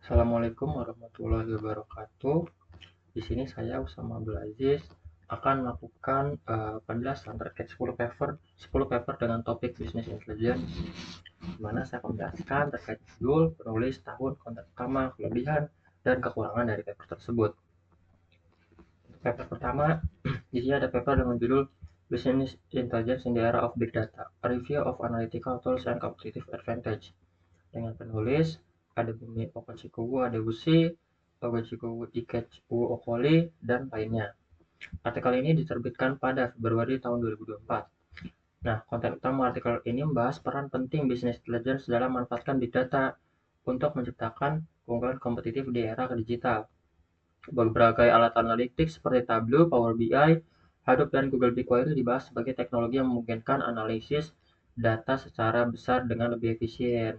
Assalamualaikum warahmatullahi wabarakatuh. Di sini saya Usama Abdul Aziz akan melakukan penjelasan terkait 10 paper dengan topik Business Intelligence, di mana saya akan menjelaskan terkait judul, penulis, tahun, konten utama, kelebihan, dan kekurangan dari paper tersebut. Untuk paper pertama, di sini ada paper dengan judul Business Intelligence in the Era of Big Data, a Review of Analytical Tools and Competitive Advantage. Dengan penulis ada Bumi Okachikowu Adewusi, Okachikowu Ikechukwu Okoli, dan lainnya. Artikel ini diterbitkan pada Februari tahun 2024. Nah, konten utama artikel ini membahas peran penting business intelligence dalam memanfaatkan big data untuk menciptakan keunggulan kompetitif di era digital. Berbagai alat analitik seperti Tableau, Power BI, Hadoop, dan Google BigQuery dibahas sebagai teknologi yang memungkinkan analisis data secara besar dengan lebih efisien.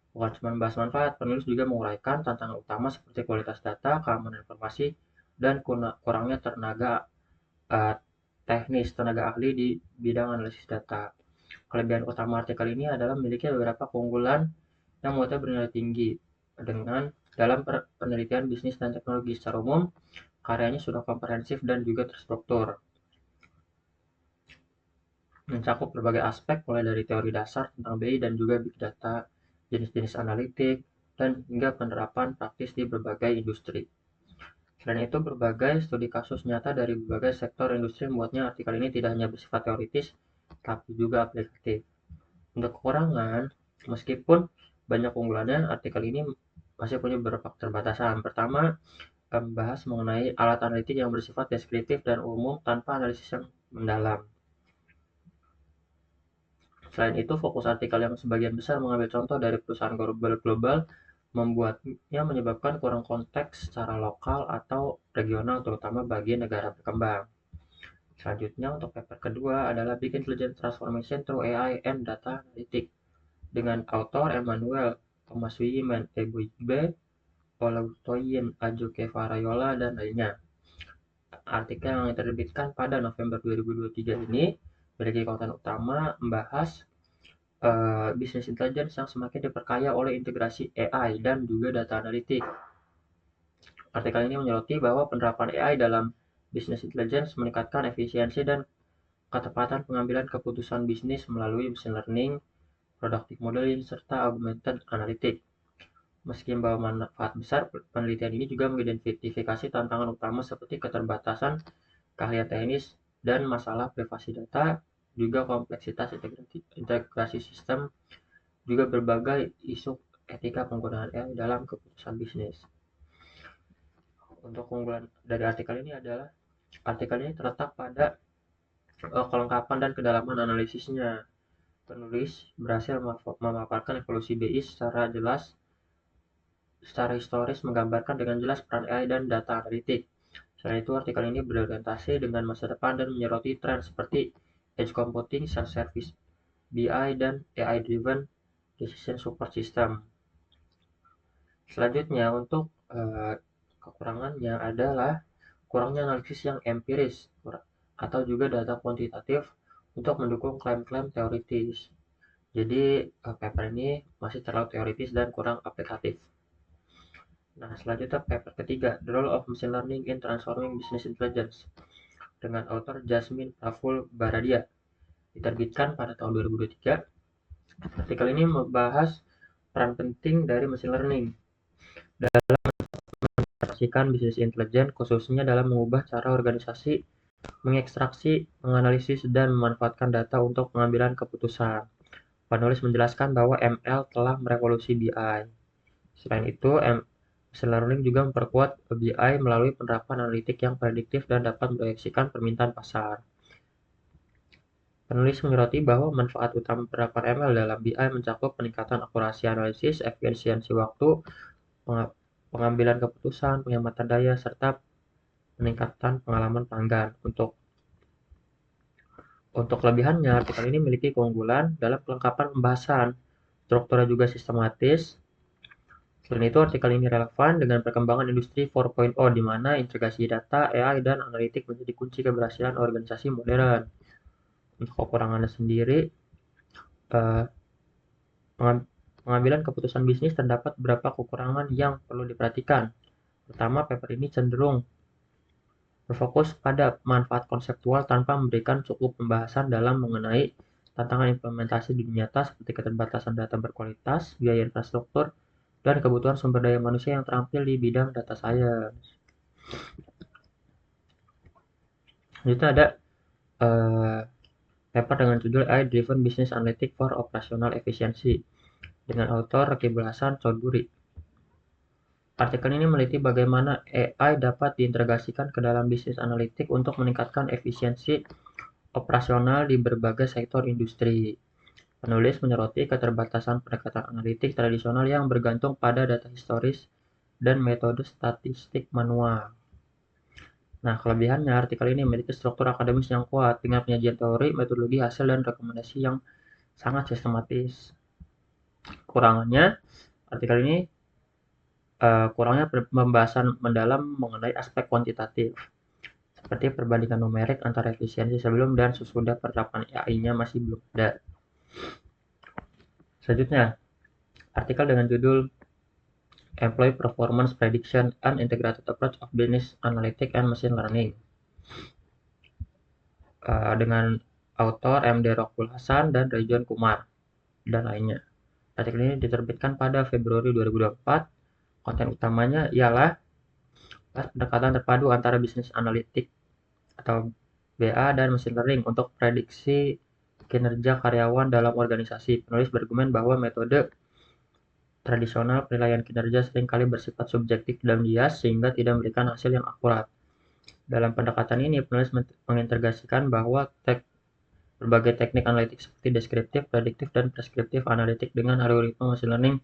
Bukan cuma membahas manfaat, penulis juga menguraikan tantangan utama seperti kualitas data, keamanan informasi, dan kurangnya uh, tenaga ahli di bidang analisis data. Kelebihan utama artikel ini adalah memiliki beberapa keunggulan yang muatnya bernilai tinggi dengan dalam penelitian bisnis dan teknologi secara umum. Karyanya sudah komprehensif dan juga terstruktur, mencakup berbagai aspek mulai dari teori dasar tentang BI dan juga big data, jenis-jenis analitik, dan hingga penerapan praktis di berbagai industri. Selain itu, berbagai studi kasus nyata dari berbagai sektor industri membuatnya artikel ini tidak hanya bersifat teoritis, tapi juga aplikatif. Untuk kekurangan, meskipun banyak keunggulannya, artikel ini masih punya beberapa keterbatasan. Pertama, membahas mengenai alat analitik yang bersifat deskriptif dan umum tanpa analisis yang mendalam. Selain itu, fokus artikel yang sebagian besar mengambil contoh dari perusahaan global membuatnya menyebabkan kurang konteks secara lokal atau regional, terutama bagi negara berkembang. Selanjutnya, untuk paper kedua adalah Big Intelligence Transformation through AI and Data Analytics dengan autor Emmanuel Thomaswimen Ebuibe, Olutoyin Ajoke Farayola, dan lainnya. Artikel yang diterbitkan pada November 2023 ini memiliki konten utama membahas bisnis intelligence yang semakin diperkaya oleh integrasi AI dan juga data analitik. Artikel ini menyoroti bahwa penerapan AI dalam bisnis intelligence meningkatkan efisiensi dan ketepatan pengambilan keputusan bisnis melalui machine learning, predictive modeling, serta augmented analytics. Meski membawa manfaat besar, penelitian ini juga mengidentifikasi tantangan utama seperti keterbatasan keahlian teknis dan masalah privasi data, juga kompleksitas integrasi sistem, juga berbagai isu etika penggunaan AI dalam keputusan bisnis. Untuk keunggulan dari artikel ini adalah artikel ini terletak pada kelengkapan dan kedalaman analisisnya. Penulis berhasil memaparkan evolusi BI secara historis, menggambarkan dengan jelas peran AI dan data analitik. Selain itu, artikel ini berorientasi dengan masa depan dan menyoroti tren seperti edge computing, self-service BI, dan AI-driven decision support system. Selanjutnya, untuk kekurangannya adalah kurangnya analisis yang empiris atau juga data kuantitatif untuk mendukung klaim-klaim teoritis. Jadi, paper ini masih terlalu teoritis dan kurang aplikatif. Nah, selanjutnya paper ketiga, The Role of Machine Learning in Transforming Business Intelligence, dengan author Jasmine Praful Baradia, diterbitkan pada tahun 2023. Artikel ini membahas peran penting dari machine learning dalam mengintegrasikan bisnis intelligence, khususnya dalam mengubah cara organisasi mengekstraksi, menganalisis, dan memanfaatkan data untuk pengambilan keputusan. Penulis menjelaskan bahwa ML telah merevolusi BI. Selain itu, machine learning juga memperkuat BI melalui penerapan analitik yang prediktif dan dapat memproyeksikan permintaan pasar. Penulis menyoroti bahwa manfaat utama penerapan ML dalam BI mencakup peningkatan akurasi analisis, efisiensi waktu, pengambilan keputusan, penghematan daya, serta peningkatan pengalaman pelanggan. Untuk kelebihannya, artikel ini memiliki keunggulan dalam kelengkapan pembahasan, strukturnya juga sistematis. Selain itu, artikel ini relevan dengan perkembangan industri 4.0, di mana integrasi data, AI, dan analitik menjadi kunci keberhasilan organisasi modern. Untuk kekurangannya sendiri, pengambilan keputusan bisnis terdapat beberapa kekurangan yang perlu diperhatikan. Pertama, paper ini cenderung berfokus pada manfaat konseptual tanpa memberikan cukup pembahasan dalam mengenai tantangan implementasi di dunia nyata seperti keterbatasan data berkualitas, biaya infrastruktur, dan kebutuhan sumber daya manusia yang terampil di bidang data science. Selanjutnya ada paper dengan judul AI-Driven Business Analytics for Operational Efficiency dengan autor Rakibul Hasan Choudhury. Artikel ini meneliti bagaimana AI dapat diintegrasikan ke dalam bisnis analitik untuk meningkatkan efisiensi operasional di berbagai sektor industri. Penulis menyoroti keterbatasan pendekatan analitik tradisional yang bergantung pada data historis dan metode statistik manual. Nah, kelebihannya artikel ini memiliki struktur akademis yang kuat dengan penyajian teori, metodologi, hasil, dan rekomendasi yang sangat sistematis. Kurangannya, artikel ini kurangnya pembahasan mendalam mengenai aspek kuantitatif, seperti perbandingan numerik antara efisiensi sebelum dan sesudah penerapan AI-nya masih belum ada. Selanjutnya, artikel dengan judul Employee Performance Prediction and Integrated Approach of Business Analytics and Machine Learning dengan autor M.D. Rakibul Hasan dan Ridwan Kumar dan lainnya. Artikel ini diterbitkan pada Februari 2024. Konten utamanya ialah pendekatan terpadu antara bisnis analitik atau BA dan machine learning untuk prediksi kinerja karyawan dalam organisasi. Penulis berargumen bahwa metode tradisional penilaian kinerja seringkali bersifat subjektif dan bias sehingga tidak memberikan hasil yang akurat. Dalam pendekatan ini, penulis mengintegrasikan bahwa berbagai teknik analitik seperti deskriptif, prediktif, dan preskriptif analitik dengan algoritma machine learning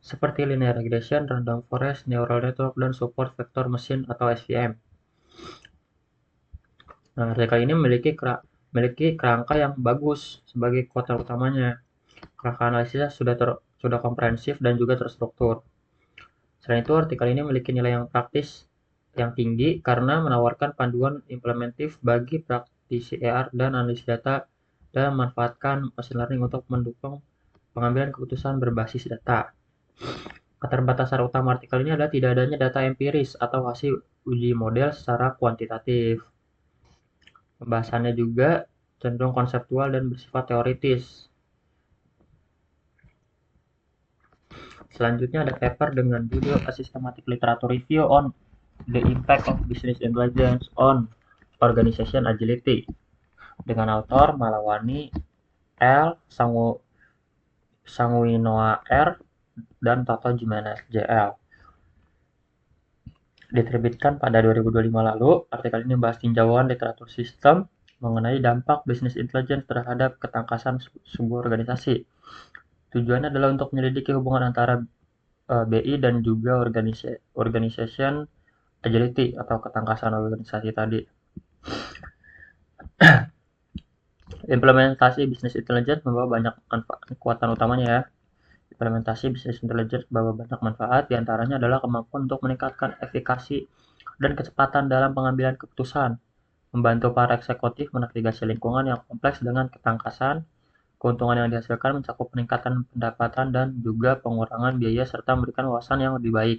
seperti linear regression, random forest, neural network, dan support vector machine atau SVM. Nah, artikel ini memiliki kerangka yang bagus sebagai kekuatan utamanya. Kerangka analisisnya sudah komprehensif dan juga terstruktur. Selain itu, artikel ini memiliki nilai yang praktis yang tinggi karena menawarkan panduan implementatif bagi praktisi AR dan analis data dan memanfaatkan machine learning untuk mendukung pengambilan keputusan berbasis data. Keterbatasan utama artikel ini adalah tidak adanya data empiris atau hasil uji model secara kuantitatif. Pembahasannya juga cenderung konseptual dan bersifat teoritis. Selanjutnya ada paper dengan judul A Systematic Literature Review on the Impact of Business Intelligence on Organization Agility dengan autor Malawani L, Sanguinoa R, dan Toto Jimenez JL. Diterbitkan pada 2025 lalu, artikel ini membahas tinjauan literatur sistem mengenai dampak bisnis intelligence terhadap ketangkasan sebuah organisasi. Tujuannya adalah untuk menyelidiki hubungan antara BI dan juga organization agility atau ketangkasan organisasi tadi. Implementasi bisnis intelligence membawa banyak kekuatan utamanya ya. Implementasi bisnis intelligence membawa banyak manfaat, diantaranya adalah kemampuan untuk meningkatkan efikasi dan kecepatan dalam pengambilan keputusan, membantu para eksekutif menavigasi lingkungan yang kompleks dengan ketangkasan, keuntungan yang dihasilkan mencakup peningkatan pendapatan dan juga pengurangan biaya serta memberikan wawasan yang lebih baik.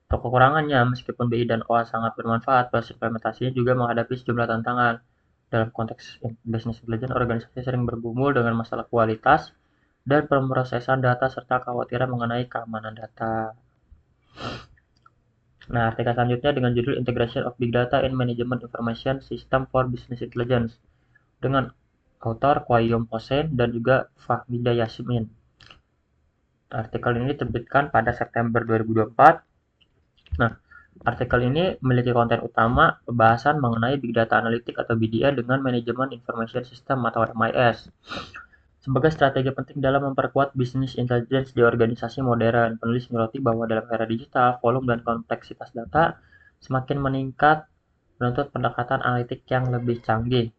Untuk kekurangannya, meskipun BI dan OA sangat bermanfaat, proses implementasinya juga menghadapi sejumlah tantangan. Dalam konteks bisnis intelligence, organisasi sering bergumul dengan masalah kualitas dan pemrosesan data serta kekhawatiran mengenai keamanan data. Nah, artikel selanjutnya dengan judul Integration of Big Data in Management Information System for Business Intelligence dengan autor Qayyum Hossein dan juga Fahmida Yasmin. Artikel ini diterbitkan pada September 2024. Nah, artikel ini memiliki konten utama pembahasan mengenai Big Data Analytics atau BDA dengan Management Information System atau MIS. Sebagai strategi penting dalam memperkuat bisnis intelligence di organisasi modern, penulis menyoroti bahwa dalam era digital, volume dan kompleksitas data semakin meningkat menuntut pendekatan analitik yang lebih canggih.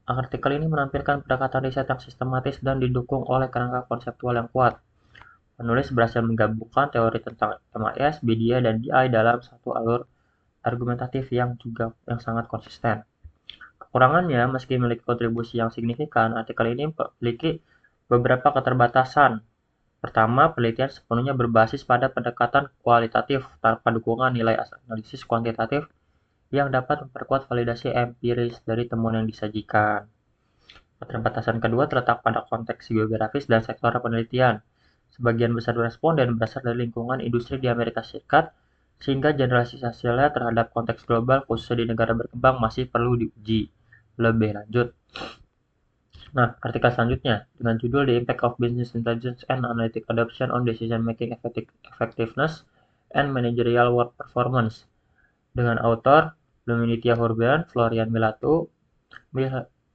Artikel ini menampilkan pendekatan riset yang sistematis dan didukung oleh kerangka konseptual yang kuat. Penulis berhasil menggabungkan teori tentang MIS, BDA, dan BI dalam satu alur argumentatif yang sangat konsisten. Kekurangannya, meski memiliki kontribusi yang signifikan, artikel ini memiliki beberapa keterbatasan. Pertama, penelitian sepenuhnya berbasis pada pendekatan kualitatif tanpa dukungan nilai analisis kuantitatif yang dapat memperkuat validasi empiris dari temuan yang disajikan. Keterbatasan kedua terletak pada konteks geografis dan sektor penelitian. Sebagian besar responden berasal dari lingkungan industri di Amerika Serikat, sehingga generalisasinya terhadap konteks global, khususnya di negara berkembang, masih perlu diuji lebih lanjut. Nah, artikel selanjutnya dengan judul The Impact of Business Intelligence and Analytic Adoption on Decision-Making Effectiveness and Managerial Work Performance dengan autor Luminitia Hurban, Florian Milatu,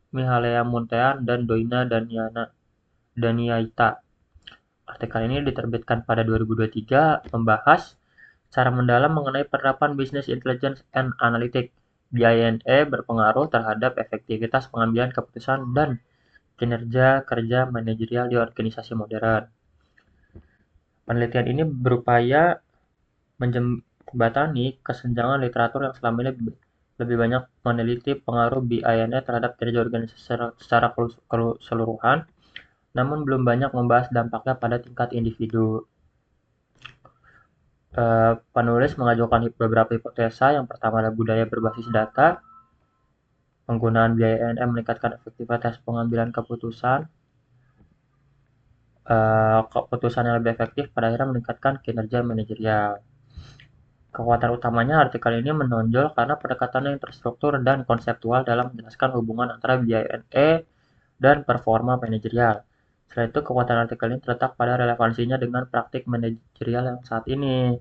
Mihalea Muntean, dan Doina Daniaita. Artikel ini diterbitkan pada 2023, membahas secara mendalam mengenai penerapan Business Intelligence and Analytics (BINA) berpengaruh terhadap efektivitas pengambilan keputusan dan kinerja kerja manajerial di organisasi modern. Penelitian ini berupaya menjembatani kesenjangan literatur yang selama ini lebih banyak meneliti pengaruh BINA terhadap kinerja organisasi secara keseluruhan, namun belum banyak membahas dampaknya pada tingkat individu. Penulis mengajukan beberapa hipotesa. Yang pertama adalah budaya berbasis data. Penggunaan BINA meningkatkan efektivitas pengambilan keputusan. Keputusan yang lebih efektif pada akhirnya meningkatkan kinerja manajerial. Kekuatan utamanya artikel ini menonjol karena pendekatannya yang terstruktur dan konseptual dalam menjelaskan hubungan antara BINA dan performa manajerial. Selain itu, kekuatan artikel ini terletak pada relevansinya dengan praktik manajerial yang saat ini.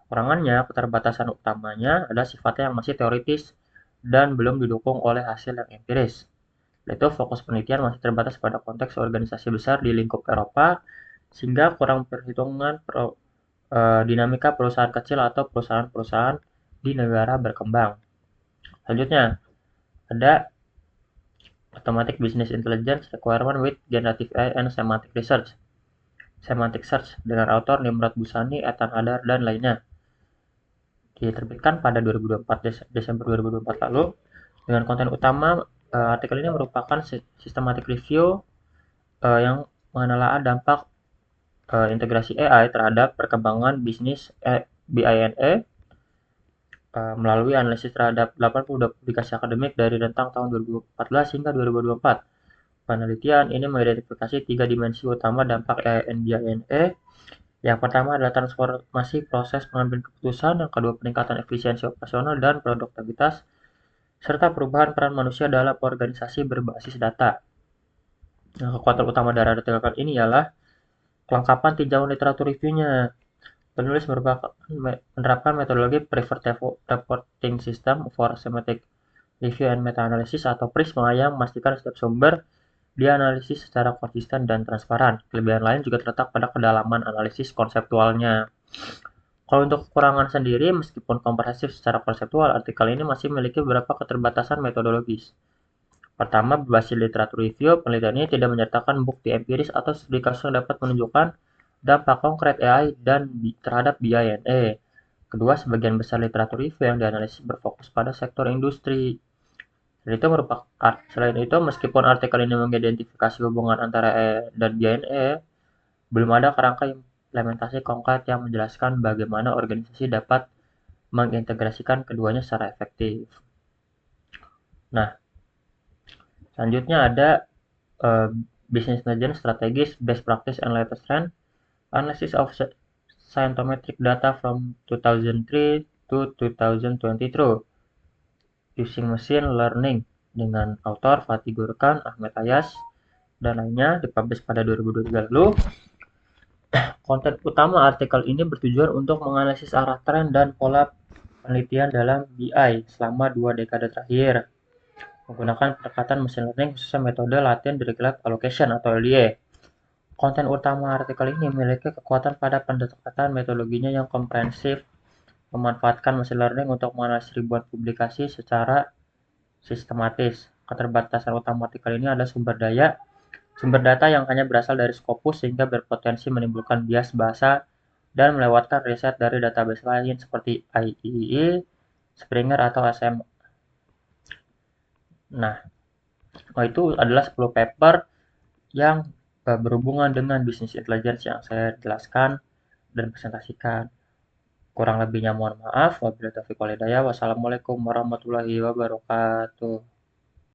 Kekurangannya, keterbatasan utamanya adalah sifatnya yang masih teoritis dan belum didukung oleh hasil yang empiris. Yaitu fokus penelitian masih terbatas pada konteks organisasi besar di lingkup Eropa, sehingga kurang perhitungan dinamika perusahaan kecil atau perusahaan-perusahaan di negara berkembang. Selanjutnya, ada Automatic Business Intelligence Requirement with Generative AI and Semantic Research. Semantic Search dengan autor Nimrod Busani, Ethan Hadar, dan lainnya. Diterbitkan pada 2024, Desember 2024 lalu. Dengan konten utama, artikel ini merupakan systematic review yang menelaah dampak integrasi AI terhadap perkembangan bisnis BINA melalui analisis terhadap 82 publikasi akademik dari rentang tahun 2014 hingga 2024. Penelitian ini mengidentifikasi 3 dimensi utama dampak AI and BINA. Yang pertama adalah transformasi proses pengambilan keputusan, yang kedua peningkatan efisiensi operasional dan produktivitas, serta perubahan peran manusia dalam organisasi berbasis data. Nah, kekuatan utama dari artikel ini ialah kelengkapan tinjauan literatur reviewnya. Penulis menerapkan metodologi Preferred Reporting System for Semantic Review and Meta-Analysis atau PRISMA yang memastikan setiap sumber dianalisis secara konsisten dan transparan. Kelebihan lain juga terletak pada kedalaman analisis konseptualnya. Kalau untuk kekurangan sendiri, meskipun komprehensif secara konseptual, artikel ini masih memiliki beberapa keterbatasan metodologis. Pertama, berbasis literatur review, penelitian ini tidak menyertakan bukti empiris atau studi kasus yang dapat menunjukkan dampak konkret AI dan terhadap BINA. Kedua, sebagian besar literatur review yang dianalisis berfokus pada sektor industri. Selain itu, meskipun artikel ini mengidentifikasi hubungan antara AI dan BINA, belum ada kerangka implementasi konkret yang menjelaskan bagaimana organisasi dapat mengintegrasikan keduanya secara efektif. Nah, selanjutnya ada Business Intelligence Strategies, Best Practice and Latest Trend, Analysis of Scientometric Data from 2003 to 2022 Using Machine Learning dengan autor Fatih Gurkan, Ahmed Ayas, dan lainnya, dipublish pada 2023 lalu. Konten utama artikel ini bertujuan untuk menganalisis arah tren dan pola penelitian dalam BI selama 2 dekade terakhir, menggunakan pendekatan machine learning khususnya metode Latent Dirichlet Allocation atau LDA. Konten utama artikel ini memiliki kekuatan pada pendekatan metodologinya yang komprehensif, memanfaatkan machine learning untuk menganalisis ribuan publikasi secara sistematis. Keterbatasan utama artikel ini adalah sumber data yang hanya berasal dari Scopus sehingga berpotensi menimbulkan bias bahasa dan melewatkan riset dari database lain seperti IEEE, Springer, atau SM. Nah, itu adalah 10 paper yang berhubungan dengan bisnis intelligence yang saya jelaskan dan presentasikan. Kurang lebihnya mohon maaf. Wabillahi taufiq wal hidayah. Wassalamualaikum warahmatullahi wabarakatuh.